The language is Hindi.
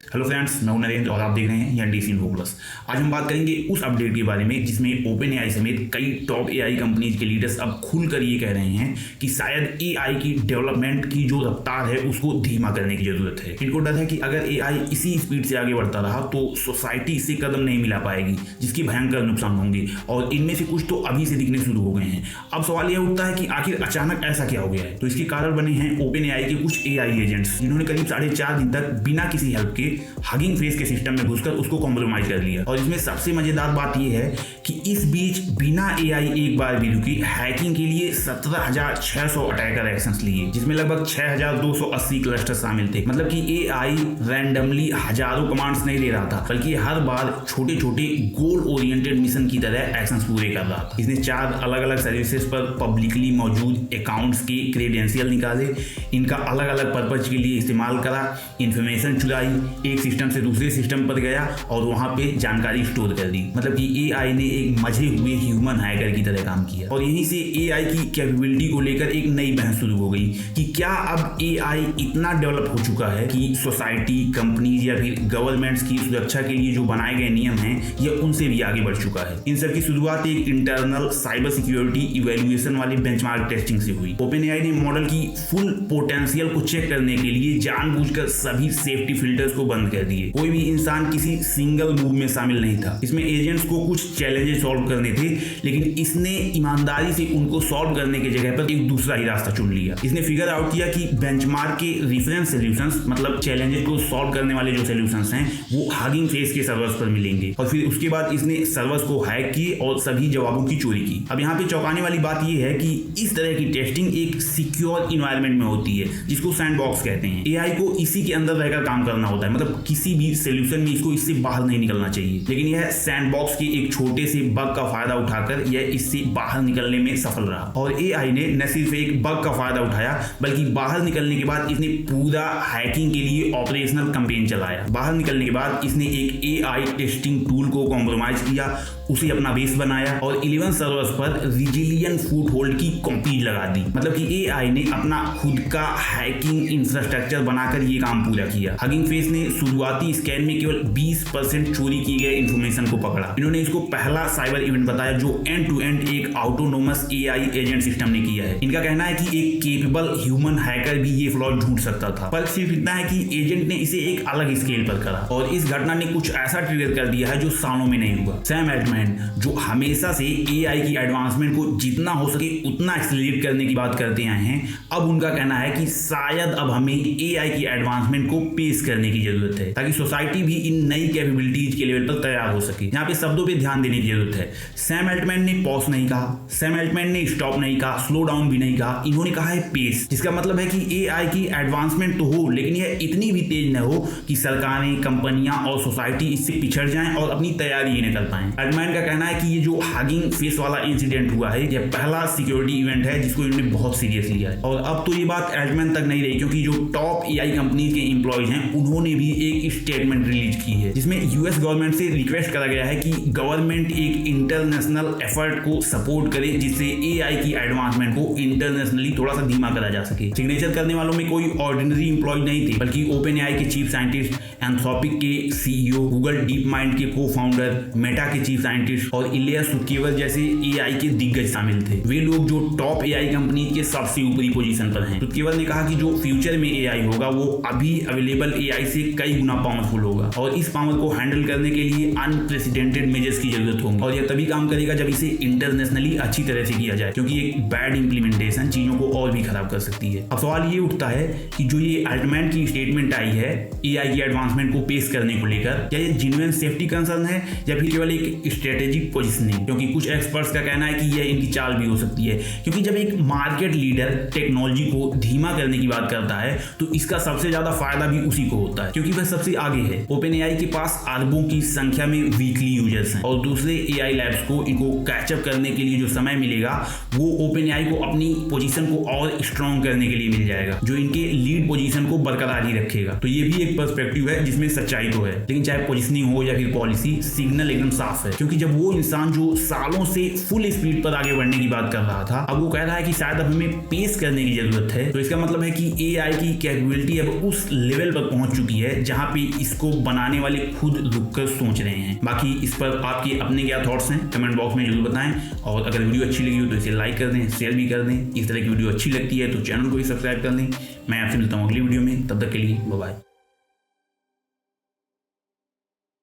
हेलो फ्रेंड्स, मैं हूं नरेंद्र और आप देख रहे हैं डीसी इन्फो प्लस। आज हम बात करेंगे उस अपडेट के बारे में जिसमें ओपन एआई समेत कई टॉप एआई कंपनीज के लीडर्स अब खुलकर ये कह रहे हैं कि शायद एआई की डेवलपमेंट की जो रफ्तार है उसको धीमा करने की जरूरत है। इनको डर है कि अगर एआई इसी स्पीड से आगे बढ़ता रहा तो सोसाइटी इससे कदम नहीं मिला पाएगी, जिसकी भयंकर नुकसान होंगे और इनमें से कुछ तो अभी से दिखने शुरू हो गए हैं। अब सवाल यह उठता है कि आखिर अचानक ऐसा क्या हो गया है। तो इसके कारण बने हैं ओपन एआई के कुछ एआई एजेंट्स, जिन्होंने करीब 4.5 दिन तक बिना किसी हेल्प के हगिंग फेस के सिस्टम में घुसकर उसको कॉम्प्रोमाइज कर लिया। और इसमें सबसे मजेदार बात यह है कि इस बीच बिना एआई एक बार भी रुकी हैकिंग के लिए 17,600 अटैकर एक्शंस लिए, जिसमें लगभग 6,280 क्लस्टर शामिल थे। मतलब कि एआई रैंडमली हजारों कमांड्स नहीं दे रहा था, बल्कि हर बार छोटे छोटे गोल ओरिएंटेड मिशन की तरह एक्शंस पूरे कर रहा था। इसने 4 अलग अलग सर्विसेज पर पब्लिकली मौजूद अकाउंट्स के क्रेडेंशियल निकाले, इनका अलग अलग पर्पज के लिए इस्तेमाल करा, इंफॉर्मेशन चुराई, एक सिस्टम से दूसरे सिस्टम पर गया और वहां पे जानकारी स्टोर कर दी। मतलब कि एआई ने एक मजे हुए ह्यूमन हैकर की तरह काम किया। और यहीं से एआई की कैपेबिलिटी को लेकर एक नई बहस शुरू हो गई कि क्या अब एआई इतना डेवलप हो चुका है कि सोसाइटी, कंपनीज या फिर गवर्नमेंट्स की सुरक्षा के लिए जो बनाए गए नियम हैं यह उनसे भी आगे बढ़ चुका है। इन सब की शुरुआत एक इंटरनल साइबर सिक्योरिटी इवैल्यूएशन वाली बेंचमार्क टेस्टिंग से हुई। ओपन एआई ने मॉडल की फुल पोटेंशियल को चेक करने के लिए जानबूझकर सभी सेफ्टी फिल्टर्स को बंद कर दिए। कोई भी इंसान किसी सिंगल मूव में शामिल नहीं था। इसमें एजेंट्स को कुछ चैलेंजेस सॉल्व करने थे, लेकिन इसने ईमानदारी से उनको सॉल्व करने की जगह पर एक दूसरा ही रास्ता चुन लिया। इसने फिगर आउट किया कि बेंचमार्क के रेफरेंस सॉल्यूशंस, मतलब चैलेंजेस को सॉल्व करने वाले जो सॉल्यूशंस हैं वो हगिंग फेस के सर्वर्स पर मिलेंगे। और फिर उसके बाद इसने सर्वर्स को हैक किए और सभी जवाबों की चोरी की। अब यहाँ पे चौंकाने वाली बात यह है कि इस तरह की टेस्टिंग एक सिक्योर इन्वायरमेंट में होती है, जिसको सैंडबॉक्स कहते हैं। एआई को इसी के अंदर रहकर काम करना होता है, मतलब किसी भी सॉल्यूशन में इसको इससे बाहर नहीं निकलना चाहिए। लेकिन यह सैंडबॉक्स के एक छोटे से बग का फायदा उठाकर यह इससे बाहर निकलने में सफल रहा। और एआई ने न सिर्फ एक बग का फायदा उठाया, बल्कि बाहर निकलने के बाद इसने पूरा हैकिंग के लिए ऑपरेशनल कैंपेन चलाया। बाहर निकलने के बाद इसने एक एआई टेस्टिंग टूल को कॉम्प्रोमाइज किया, उसे अपना बेस बनाया और 11 सर्वर्स पर रिजिलियंट फुट होल्ड की कॉपी लगा दी। मतलब कि एआई ने अपना खुद का हैकिंग इंफ्रास्ट्रक्चर बनाकर ये काम पूरा किया। हगिंग फेस ने शुरुआती स्कैन में केवल 20% चोरी किए गए इंफॉर्मेशन को पकड़ा। इन्होंने इसको पहला साइबर इवेंट बताया जो एंड टू एंड एक ऑटोनोमस एआई एजेंट सिस्टम ने किया है। इनका कहना है कि एक केपेबल ह्यूमन हैकर भी ये फ्लॉ ढूंढ सकता था, पर सिर्फ इतना है कि एजेंट ने इसे एक अलग स्केल पर करा। और इस घटना ने कुछ ऐसा ट्रिगर कर दिया है जो सालों में नहीं हुआ। सैम अल्टमैन, जो हमेशा से एआई की एडवांसमेंट को जितना हो सके उतना एक्सेलरेट करने की बात करते आए हैं, अब उनका कहना है कि शायद अब हमें एआई की एडवांसमेंट को पेश करने की जरूरत है, ताकि सोसाइटी भी इन नई कैपेबिलिटीज के लेवल पर तैयार हो सके। यहाँ पे शब्दों पे ध्यान देने की जरूरत है। सैम अल्टमैन ने पॉज नहीं कहा, सैम अल्टमैन ने स्टॉप नहीं कहा, स्लो डाउन भी नहीं कहा, इन्होंने कहा है पेस, जिसका मतलब है कि एआई की एडवांसमेंट तो हो, लेकिन यह इतनी भी तेज न हो कि सरकारें, कंपनियां और सोसाइटी इससे पिछड़ जाएं और अपनी तैयारी न कर पाएं। अल्टमैन का कहना है कि ये जो हगिंग फेस वाला इंसिडेंट हुआ है यह पहला सिक्योरिटी इवेंट है जिसको इन्होंने बहुत सीरियस लिया है। और अब तो ये बात अल्टमैन तक नहीं रही, क्योंकि जो टॉप एआई कंपनी के एम्प्लॉयज हैं उन्होंने भी एक स्टेटमेंट रिलीज की है, जिसमें यूएस गवर्नमेंट से रिक्वेस्ट करा गया है कि गवर्नमेंट एक इंटरनेशनल एफर्ट को सपोर्ट करे जिससे एआई की एडवांसमेंट को इंटरनेशनली थोड़ा सा धीमा करा जा सके। सिग्नेचर करने वालों में कोई ऑर्डिनरी एम्प्लॉय नहीं थे, बल्कि ओपन एआई के चीफ साइंटिस्ट, एंथ्रोपिक के सीईओ, गूगल डीप माइंड के को फाउंडर, मेटा के चीफ साइंटिस्ट और इलिया सुकीवर जैसे एआई के दिग्गज शामिल थे। वे लोग जो टॉप एआई कंपनी के सबसे ऊपरी पोजीशन पर हैं। सुकीवर ने कहा कि जो फ्यूचर में एआई होगा वो अभी अवेलेबल एआई से कई गुना पावरफुल होगा और इस पावर को हैंडल करने के लिए अनप्रेसिडेंटेड मेजर्स की जरूरत होगी। और यह तभी काम करेगा जब इसे इंटरनेशनली अच्छी तरह से किया जाए, क्योंकि एक बैड इंप्लीमेंटेशन चीजों को और भी खराब कर सकती है। अब सवाल ये उठता है कि जो ये अल्टमैन की स्टेटमेंट आई है एआई की एडवांसमेंट को पेश करने को लेकर, क्या ये जेन्युइन सेफ्टी कंसर्न है या फिर केवल एक स्ट्रेटेजिक पोजीशनिंग? क्योंकि कुछ एक्सपर्ट्स का कहना है कि यह इनकी चाल भी हो सकती है, क्योंकि जब एक मार्केट लीडर टेक्नोलॉजी को धीमा करने की बात करता है तो इसका सबसे ज्यादा फायदा भी उसी को होता है, क्योंकि वह सबसे आगे है। ओपन एआई के पास अरबों की संख्या में वीकली यूजर्स हैं और दूसरे एआई लैब्स को इनको कैचअप करने के लिए जो समय मिलेगा वो ओपन एआई को अपनी पोजीशन को और स्ट्रॉन्ग करने के लिए मिल जाएगा, जो इनके लीड पोजीशन को बरकरार ही रखेगा। तो ये भी एक पर्सपेक्टिव है जिसमें सच्चाई तो है, लेकिन चाहे पोजीशनिंग हो या फिर पॉलिसी, सिग्नल एकदम साफ है। क्योंकि कि जब वो इंसान जो सालों से फुल स्पीड पर आगे बढ़ने की बात कर रहा था, अब वो कह रहा है कि शायद अब हमें पेस करने की जरूरत है। तो इसका मतलब है कि एआई की कैपेबिलिटी अब उस लेवल पर पहुंच चुकी है जहां पे इसको बनाने वाले खुद रुककर सोच रहे हैं। बाकी इस पर आपके अपने क्या थॉट्स हैं कमेंट बॉक्स में जरूर बताएं, और अगर वीडियो अच्छी लगी हो तो इसे लाइक कर दें, शेयर भी कर दें। इस तरह की वीडियो अच्छी लगती है तो चैनल को भी सब्सक्राइब कर लें। मैं आपसे मिलता हूँ अगली वीडियो में, तब तक के लिए बाय बाय।